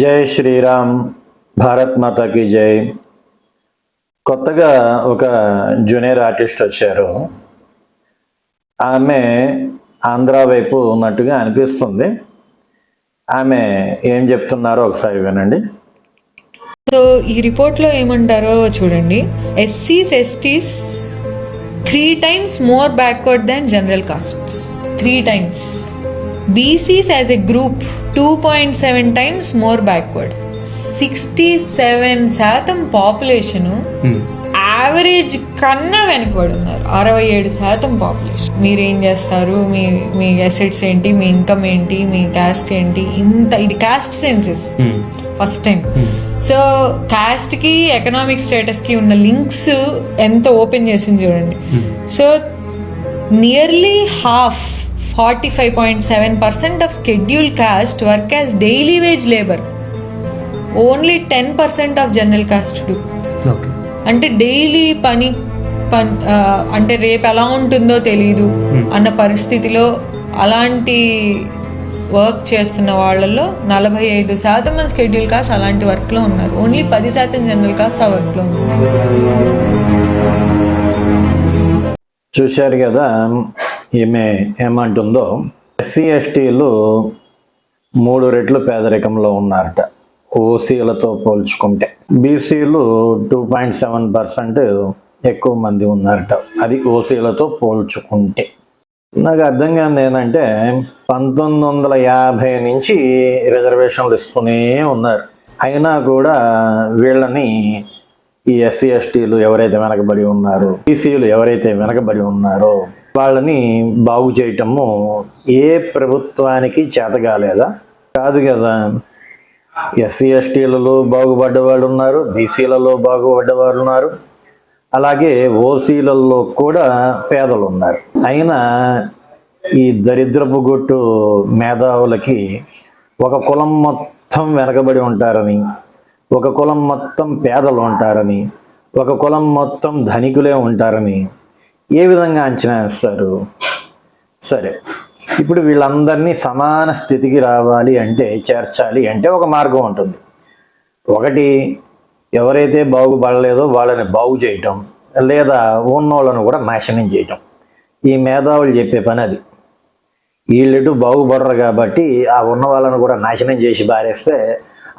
జై శ్రీరామ్, భారత్ మాతాకి జై. కొత్తగా ఒక జూనియర్ ఆర్టిస్ట్ వచ్చారు. ఆమె ఆంధ్ర వైపు ఉన్నట్టుగా అనిపిస్తుంది. ఆమె ఏం చెప్తున్నారో ఒకసారి వినండి. సో ఈ రిపోర్ట్లో ఏమంటారో చూడండి. ఎస్సీస్ ఎస్టీస్ 3 times more backward than general castes. 3 times. BCs as a group 2.7 times more backward. 67% population average కన్నా వెనకబడి ఉన్నారు. 67% పాపులేషన్. మీరేం చేస్తారు, మీ అసెట్స్ ఏంటి, మీ ఇన్కమ్ ఏంటి, మీ క్యాస్ట్ ఏంటి, ఇది caste census first time. So క్యాస్ట్కి ఎకనామిక్ స్టేటస్కి ఉన్న లింక్స్ ఎంత ఓపెన్ చేసింది చూడండి. So nearly half 45.7% of schedule caste work as daily wage labour. Only 10% of general caste do. అంటే డైలీ పని అంటే రేపు ఎలా ఉంటుందో తెలీదు అన్న పరిస్థితిలో అలాంటి వర్క్ చేస్తున్న వాళ్ళల్లో 45% మంది షెడ్యూల్ కాస్ట్ అలాంటి వర్క్లో ఉన్నారు. ఓన్లీ 10% జనరల్ కాస్ట్ ఆ వర్క్లో ఉన్నారు. చూశారు కదా ఈమె ఏమంటుందో. ఎస్సీ ఎస్టీలు 3 రెట్లు పేదరికంలో ఉన్నారట ఓసీలతో పోల్చుకుంటే. బీసీలు 2.7% ఎక్కువ మంది ఉన్నారట, అది ఓసీలతో పోల్చుకుంటే. నాకు అర్థం కాదు ఏంటంటే 1950 నుంచి రిజర్వేషన్లు ఇస్తూనే ఉన్నారు. అయినా కూడా వీళ్ళని ఈ ఎస్సీ ఎస్టీలు ఎవరైతే వెనకబడి ఉన్నారో, బీసీలు ఎవరైతే వెనకబడి ఉన్నారో వాళ్ళని బాగు చేయటము ఏ ప్రభుత్వానికి చేత కాలేదా? కాదు కదా. ఎస్సీ ఎస్టీలలో బాగుపడ్డ వాళ్ళు ఉన్నారు, బీసీలలో బాగుపడ్డ వాళ్ళు ఉన్నారు, అలాగే ఓసీలలో కూడా పేదలు ఉన్నారు. అయినా ఈ దరిద్రపు గొట్టు మేధావులకి ఒక కులం మొత్తం వెనకబడి ఉంటారని, ఒక కులం మొత్తం పేదలు ఉంటారని, ఒక కులం మొత్తం ధనికులే ఉంటారని ఏ విధంగా అంచనా వేస్తారు? సరే, ఇప్పుడు వీళ్ళందరినీ సమాన స్థితికి రావాలి అంటే, చేర్చాలి అంటే ఒక మార్గం ఉంటుంది. ఒకటి, ఎవరైతే బాగుపడలేదో వాళ్ళని బాగు చేయటం, లేదా ఉన్నోళ్ళను కూడా నాశనం చేయటం. ఈ మేధావులు చెప్పే పని అది. వీళ్ళెటు బాగుపడరు కాబట్టి ఆ ఉన్న వాళ్ళను కూడా నాశనం చేసి బారేస్తే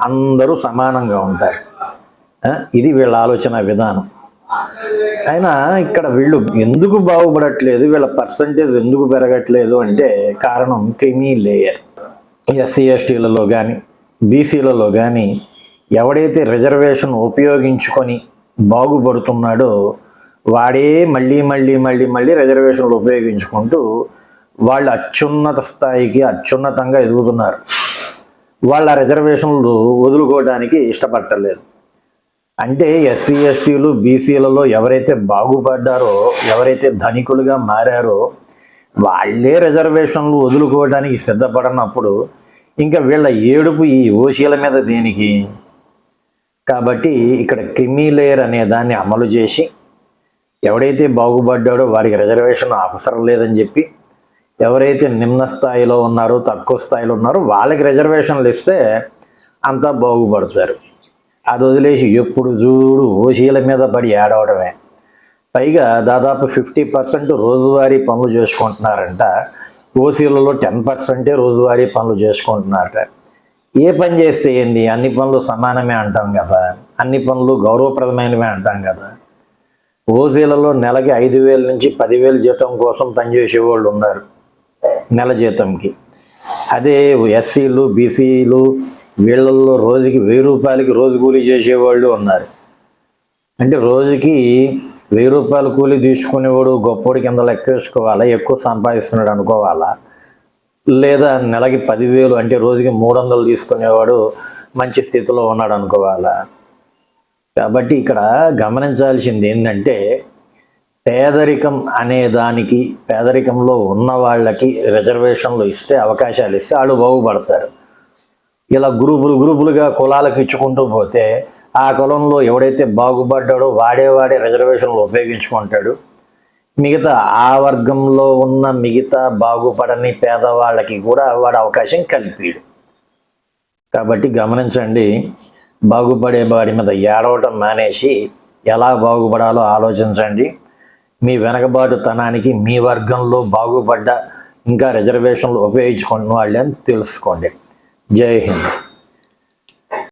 అందరూ సమానంగా ఉంటారు. ఇది వీళ్ళ ఆలోచన విధానం. అయినా ఇక్కడ వీళ్ళు ఎందుకు బాగుపడట్లేదు, వీళ్ళ పర్సంటేజ్ ఎందుకు పెరగట్లేదు అంటే కారణం క్రిమీ లేయర్. ఎస్సీ ఎస్టీలలో కానీ బీసీలలో కానీ ఎవడైతే రిజర్వేషన్ ఉపయోగించుకొని బాగుపడుతున్నాడో వాడే మళ్ళీ మళ్ళీ మళ్ళీ మళ్ళీ రిజర్వేషన్లు ఉపయోగించుకుంటూ వాళ్ళు అత్యున్నత స్థాయికి అత్యున్నతంగా ఎదుగుతున్నారు. వాళ్ళ రిజర్వేషన్లు వదులుకోవడానికి ఇష్టపడలేదు. అంటే ఎస్సీ ఎస్టీలు బీసీలలో ఎవరైతే బాగుపడ్డారో, ఎవరైతే ధనికులుగా మారారో వాళ్ళే రిజర్వేషన్లు వదులుకోవడానికి సిద్ధపడినప్పుడు ఇంకా వీళ్ళ ఏడుపు ఈ ఓసీల మీద దేనికి? కాబట్టి ఇక్కడ క్రిమీ లేయర్ అనే దాన్ని అమలు చేసి ఎవడైతే బాగుపడ్డాడో వారికి రిజర్వేషన్ అవసరం లేదని చెప్పి, ఎవరైతే నిమ్న స్థాయిలో ఉన్నారో, తక్కువ స్థాయిలో ఉన్నారో వాళ్ళకి రిజర్వేషన్లు ఇస్తే అంతా బాగుపడతారు. అది వదిలేసి ఎప్పుడు చూడు ఓసీల మీద పడి ఏడవడమే. పైగా దాదాపు 50% రోజువారీ పనులు చేసుకుంటున్నారంట. ఓసీలలో 10% రోజువారీ పనులు చేసుకుంటున్నారట. ఏ పని చేస్తే ఏంది? అన్ని పనులు సమానమే అంటాం కదా, అన్ని పనులు గౌరవప్రదమైనవే అంటాం కదా. ఓసీలలో నెలకి 5,000 నుంచి 10,000 జీతం కోసం పనిచేసేవాళ్ళు ఉన్నారు నెల జీతంకి. అదే ఎస్సీలు బీసీలు వీళ్ళల్లో రోజుకి 1,000 రూపాయలకి రోజు కూలీ చేసేవాళ్ళు ఉన్నారు. అంటే రోజుకి 1,000 రూపాయల కూలీ తీసుకునేవాడు గొప్పోడి కింద లెక్క వేసుకోవాలా, ఎక్కువ సంపాదిస్తున్నాడు అనుకోవాలా? లేదా నెలకి 10,000 అంటే రోజుకి 300 తీసుకునేవాడు మంచి స్థితిలో ఉన్నాడు అనుకోవాలా? కాబట్టి ఇక్కడ గమనించాల్సింది ఏంటంటే పేదరికం అనే దానికి, పేదరికంలో ఉన్న వాళ్ళకి రిజర్వేషన్లు ఇస్తే, అవకాశాలు ఇస్తే వాళ్ళు బాగుపడతారు. ఇలా గ్రూపులుగా కులాలకు ఇచ్చుకుంటూ పోతే ఆ కులంలో ఎవడైతే బాగుపడ్డాడో వాడే రిజర్వేషన్లు ఉపయోగించుకుంటాడు. మిగతా ఆ వర్గంలో ఉన్న మిగతా బాగుపడని పేదవాళ్ళకి కూడా వాడు అవకాశం కల్పిడు. కాబట్టి గమనించండి, బాగుపడే వాడి మీద ఏడవటం మానేసి ఎలా బాగుపడాలో ఆలోచించండి. మీ వెనకబాటుతనానికి మీ వర్గంలో బాగుపడ్డ ఇంకా రిజర్వేషన్లు ఉపయోగించుకుంటున్న వాళ్ళని తెలుసుకోండి. జై హింద్.